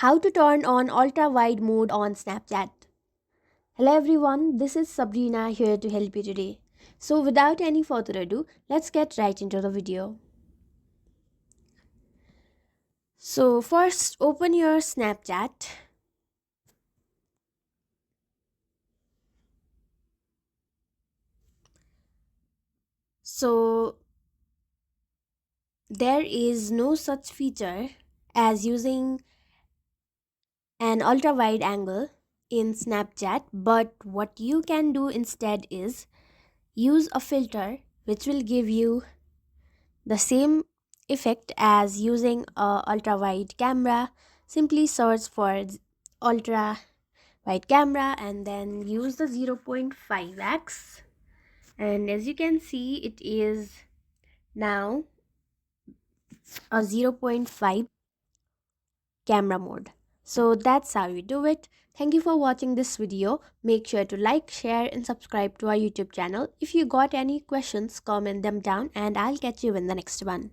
How to turn on ultra wide mode on Snapchat. Hello everyone, this is Sabrina here to help you today. So without any further ado, let's get right into the video. So first open your Snapchat. So there is no such feature as using an ultra wide angle in Snapchat, but what you can do instead is use a filter which will give you the same effect as using a ultra wide camera. Simply search for ultra wide camera and then use the 0.5x, and as you can see it is now a 0.5 camera mode. So that's how you do it. Thank you for watching this video. Make sure to like, share and subscribe to our YouTube channel. If you got any questions, comment them down and I'll catch you in the next one.